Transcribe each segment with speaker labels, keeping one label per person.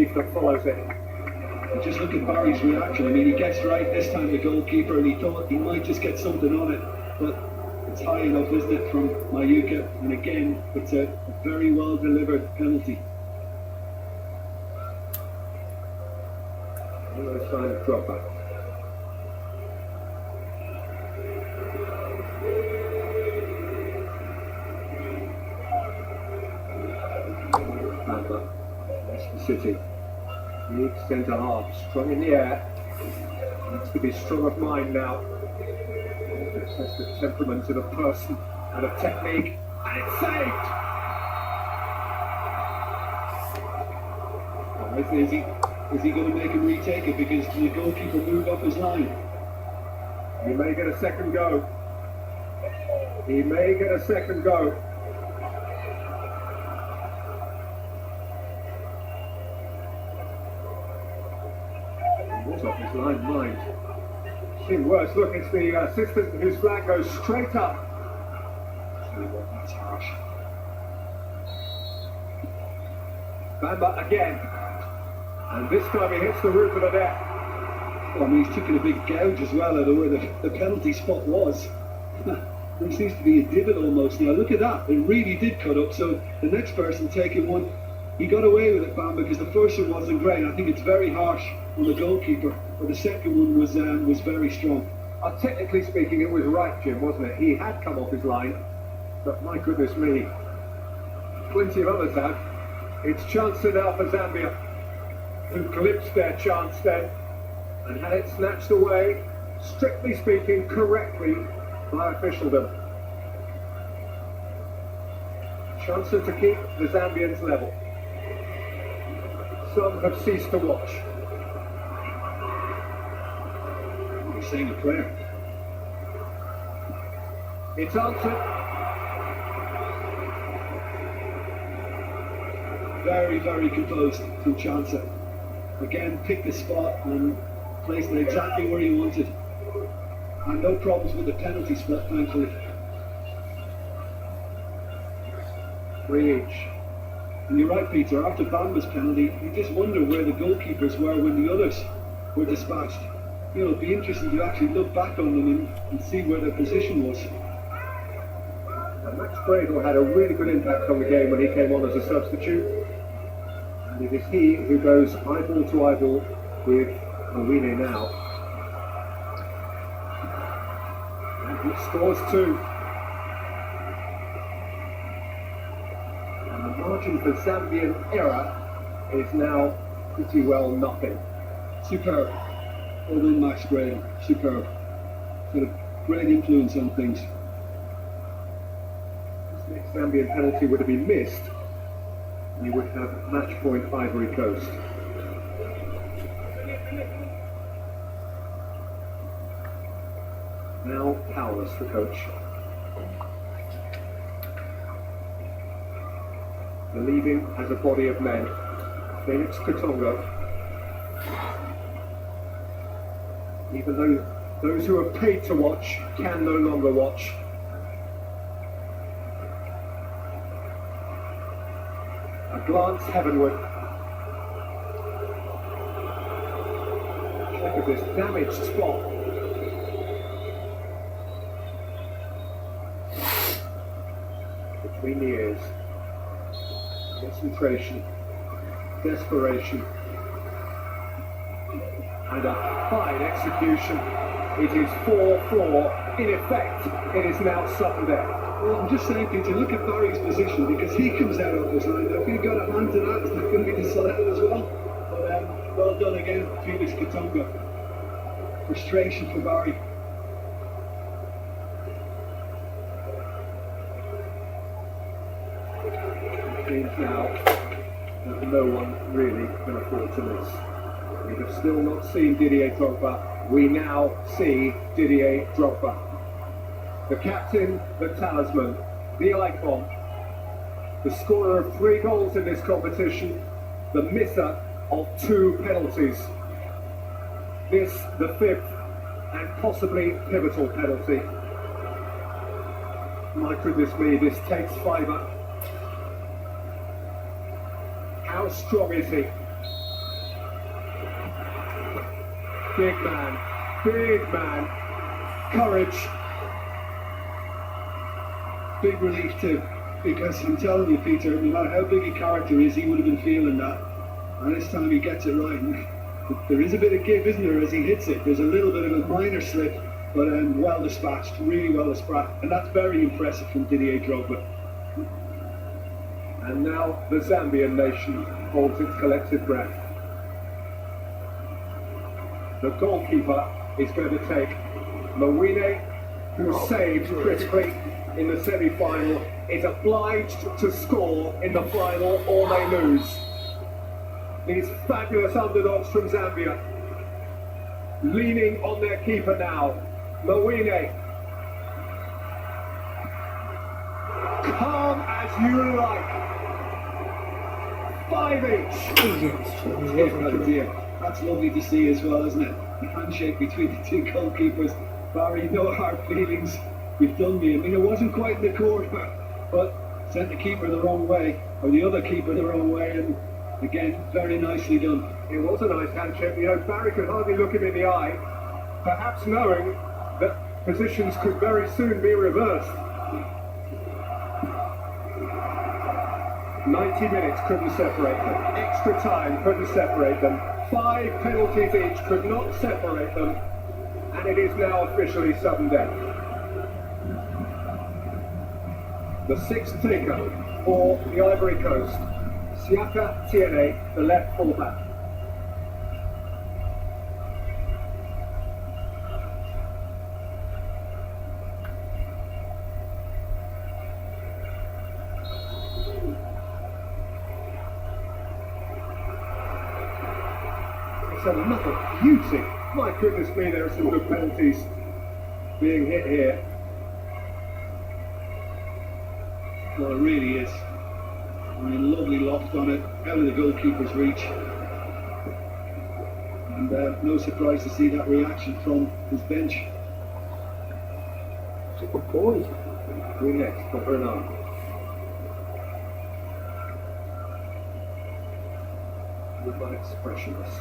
Speaker 1: that follows it.
Speaker 2: And just look at Barry's reaction. I mean, he gets right this time, the goalkeeper, and he thought he might just get something on it, but it's high enough, isn't it, from Mayuka? And again, it's a very well delivered penalty.
Speaker 1: No sign of drop back. Leicester City. League centre half, strong in the air. Needs to be strong of mind now. Test the temperament of a person and of technique, and it's saved!
Speaker 2: Is he going to make him retake it, because the goalkeeper moved off his line?
Speaker 1: He may get a second go. He may get a second go. What's off his line, mind. Seen worse. Look, it's the assistant whose flag goes straight up.
Speaker 2: That's harsh.
Speaker 1: Bamba again. And this time he hits the roof of the net.
Speaker 2: Well, I mean, he's taken a big gouge as well out of where the penalty spot was. There seems to be a divot almost now. Look at that. It really did cut up. So the next person taking one, he got away with it, Bamba, because the first one wasn't great. I think it's very harsh on the goalkeeper, but the second one was very strong.
Speaker 1: Technically speaking, it was right, Jim, wasn't it? He had come off his line, but my goodness me, plenty of others have. It's chance now for Zambia, who glimpsed their chance then and had it snatched away, strictly speaking, correctly by officialdom. Chance to keep the Zambians level. Some have ceased to watch.
Speaker 2: He's saying a prayer.
Speaker 1: It's answered.
Speaker 2: Very, very composed from Chancer. Again, picked the spot and placed it exactly where he wanted. And no problems with the penalty spot, thankfully.
Speaker 1: 3 each.
Speaker 2: And you're right, Peter, after Bamba's penalty, you just wonder where the goalkeepers were when the others were dispatched. You know, it'd be interesting to actually look back on them and see where their position was.
Speaker 1: And Max Bradel had a really good impact on the game when he came on as a substitute. And it is he who goes eyeball to eyeball with Mawine now. And he scores 2. And the margin for Zambian error is now pretty well nothing.
Speaker 2: Superb. Well done, Max Bradel. Superb. Had a great influence on things.
Speaker 1: This next Zambian penalty would have been missed. You would have match point Ivory Coast. Now powerless, the coach. Believing as a body of men. Felix Katonga. Even though those who are paid to watch can no longer watch. A glance heavenward. Check of this damaged spot. Between the ears. Concentration. Desperation. And a fine execution. It is 4-4. In effect, it is now sudden death.
Speaker 2: Well, I'm just saying, Peter, look at Barry's position, because he comes out of his line. Now, if he got a hand to that, it's not going to be decided as well. But well done again, Felix Katonga. Frustration for Barry.
Speaker 1: It means now that no one really can afford to miss. We have still not seen Didier Drogba. We now see Didier Drogba. The captain, the talisman, the icon, the scorer of 3 goals in this competition, the misser of 2 penalties. This, the 5th and possibly pivotal penalty. My goodness me, this takes fibre. How strong is he? Big man. Courage.
Speaker 2: Big relief too, because I'm telling you, Peter, no matter how big a character is, he would have been feeling that. And this time he gets it right. And there is a bit of give, isn't there, as he hits it? There's a little bit of a minor slip, but well dispatched, really well dispatched. And that's very impressive from Didier Drogba.
Speaker 1: And now the Zambian nation holds its collective breath. The goalkeeper is going to take Mawine, who saved critically in the semi-final, is obliged to score in the final or they lose. These fabulous underdogs from Zambia, leaning on their keeper now. Mawine. Calm as you like. 5 each.
Speaker 2: That's lovely to see as well, isn't it? The handshake between the two goalkeepers. Barry, no hard feelings. You've done me. I mean, it wasn't quite in the corner, but sent the keeper the wrong way, or the other keeper the wrong way, and again, very nicely done.
Speaker 1: It was a nice handshake. You know, Barry could hardly look him in the eye, perhaps knowing that positions could very soon be reversed. 90 minutes couldn't separate them. Extra time couldn't separate them. 5 penalties each could not separate them. And it is now officially sudden death. The 6th taker for the Ivory Coast, Siaka Tiene, the left fullback. It's another beauty. My goodness me, there are some good penalties being hit here.
Speaker 2: Well, it really is. I mean, lovely loft on it, out of the goalkeeper's reach. And no surprise to see that reaction from his bench.
Speaker 1: Super boy. Who next for Bernard? Goodbye, expressionless.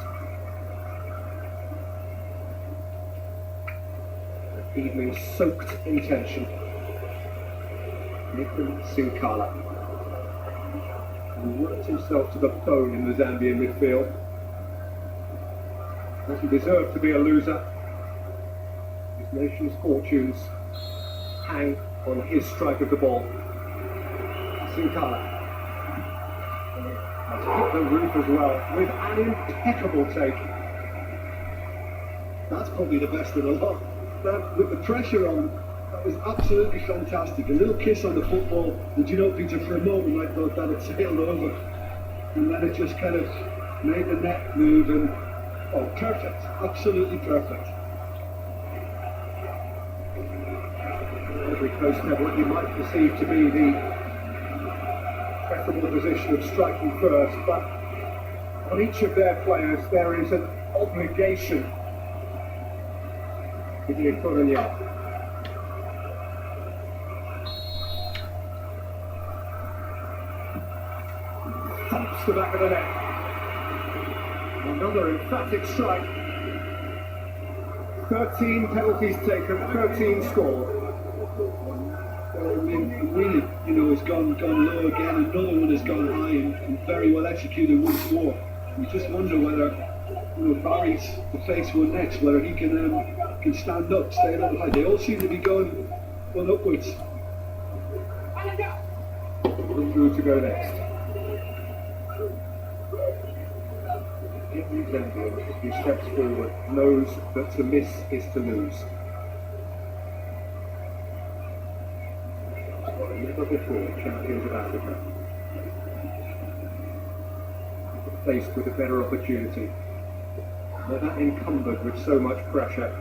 Speaker 1: An evening soaked in tension. Nathan Sinkala, who worked himself to the bone in the Zambian midfield. Doesn't deserve to be a loser. His nation's fortunes hang on his strike of the ball. Sinkala has hit the roof as well with an impeccable take.
Speaker 2: That's probably the best of the lot. With the pressure on, that was absolutely fantastic. A little kiss on the football, and you know, Peter, for a moment I thought that it sailed over, and then it just kind of made the net move, and oh, perfect, absolutely perfect.
Speaker 1: Ivory Coast have what you might perceive to be the preferable position of striking first, but on each of their players there is an obligation. Didier Drogba. Thumps the back of the net. Another emphatic strike. 13 penalties taken, 13 scored.
Speaker 2: Well, I mean, really, you know, has gone low again. Another one has gone high and very well executed once more. You just wonder whether, you know, Barry's to face one next, whether he can stand up, stay up high. They all seem to be going upwards.
Speaker 1: Who to go next? Every Zambian who steps forward knows that to miss is to lose. Never before champions of Africa faced with a better opportunity, never encumbered with so much pressure.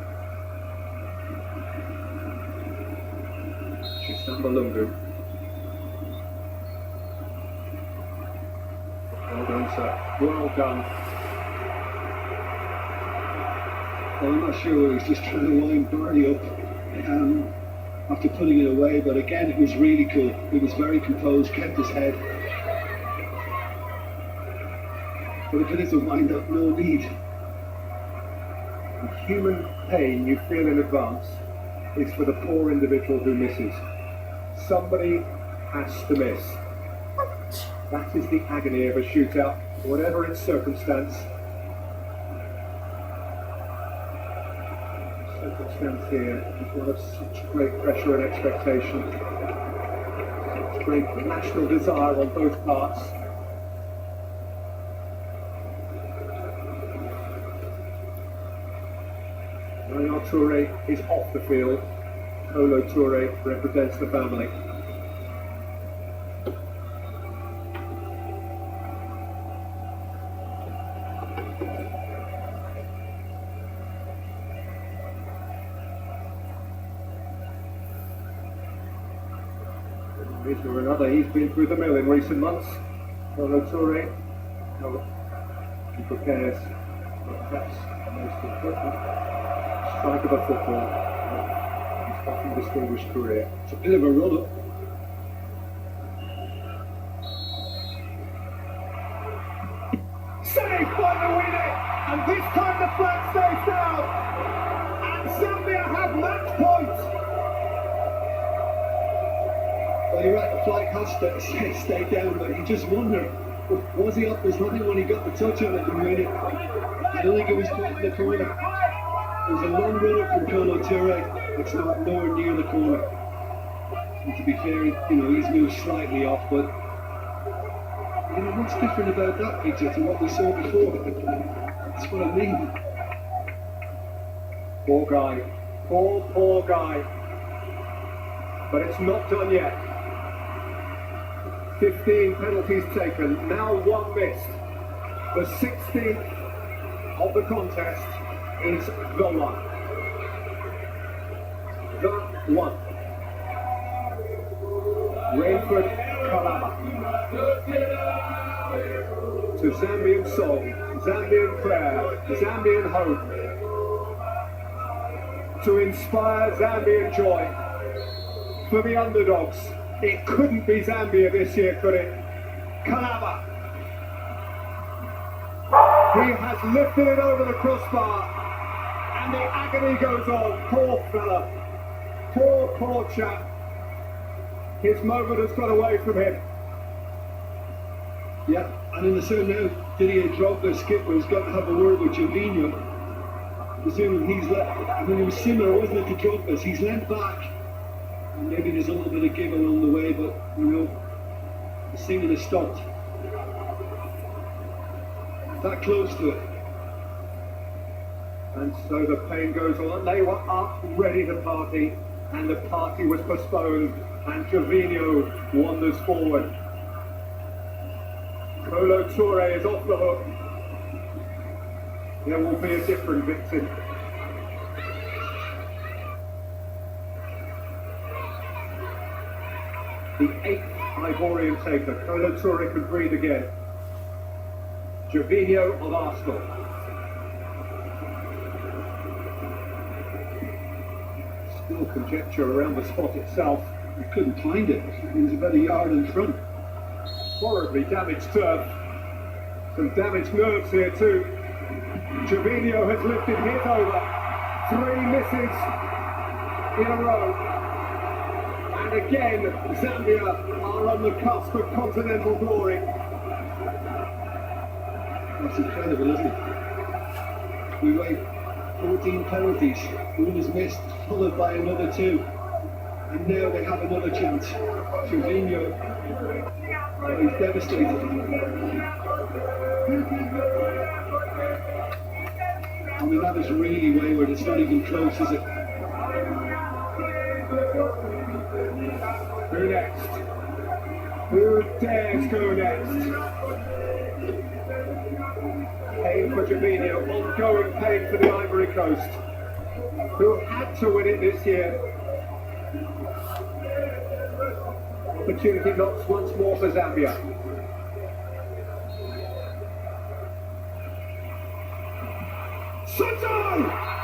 Speaker 1: Chisambalungu. Well done, sir. Well done.
Speaker 2: Well, I'm not sure, he's just trying to wind Barney up after putting it away, but again, it was really cool. He was very composed, kept his head. But if it is a wind up, no need.
Speaker 1: The human pain you feel in advance is for the poor individual who misses. Somebody has to miss. That is the agony of a shootout, whatever its circumstance. Circumstance here is one of such great pressure and expectation. Such great national desire on both parts. Yaya Toure is off the field. Kolo Toure represents the family. Reason or another, he's been through the mill in recent months. Kolo Toure, he prepares for perhaps the most important strike of a football of his often distinguished career.
Speaker 2: It's a bit of a run-up.
Speaker 1: Saved by the winner, and this time the flag stays down, and Zambia have match point.
Speaker 2: Well, you're right, the flag has stayed down, but you just wonder, was he up his line when he got the touch on it and made it? I don't think it was quite in the corner. It was a long run-up from Kolo Toure. It's not nowhere near the corner. And to be fair, he's moved slightly off, but what's different about that picture to what we saw before? That's what I mean.
Speaker 1: Poor guy. Poor guy. But it's not done yet. 15 penalties taken, now one missed. The 16th of the contest is the one. The one. Rainford Kalaba. To Zambian soul, Zambian prayer, Zambian hope. To inspire Zambian joy. For the underdogs, it couldn't be Zambia this year, could it? Kalaba. He has lifted it over the crossbar, and the agony goes on. Poor fella. Poor chap. His moment has got away from him.
Speaker 2: Yeah, and in the zone now, Didier Drogba, skipper, has got to have a word with Gervinho. Presuming he's it was similar, wasn't it, to Drogba's? He's leant back. And maybe there's a little bit of give along the way, but, the singing has stopped. That close to it.
Speaker 1: And so the pain goes on. They were up, ready to party, and the party was postponed, and Gervinho wanders forward. Kolo Toure is off the hook. There will be a different victim. The 8th Ivorian taker. Kolo Toure could breathe again. Gervinho of Arsenal. Still conjecture around the spot itself.
Speaker 2: I couldn't find it. It was about a yard in front.
Speaker 1: Horribly damaged turf. Some damaged nerves here too. Gervinho has lifted his over. 3 misses in a row. And again, Zambia are on the cusp of continental glory.
Speaker 2: That's incredible, isn't it? We wait 14 penalties. One is missed, followed by another 2. And now they have another chance. Gervinho, he's devastated. I mean, that is really wayward. It's not even close, is it?
Speaker 1: Who next? Who dares go next? Pain for Gervinho, ongoing pain for the Ivory Coast, who had to win it this year. Opportunity knocks once more for Zambia. Shootout!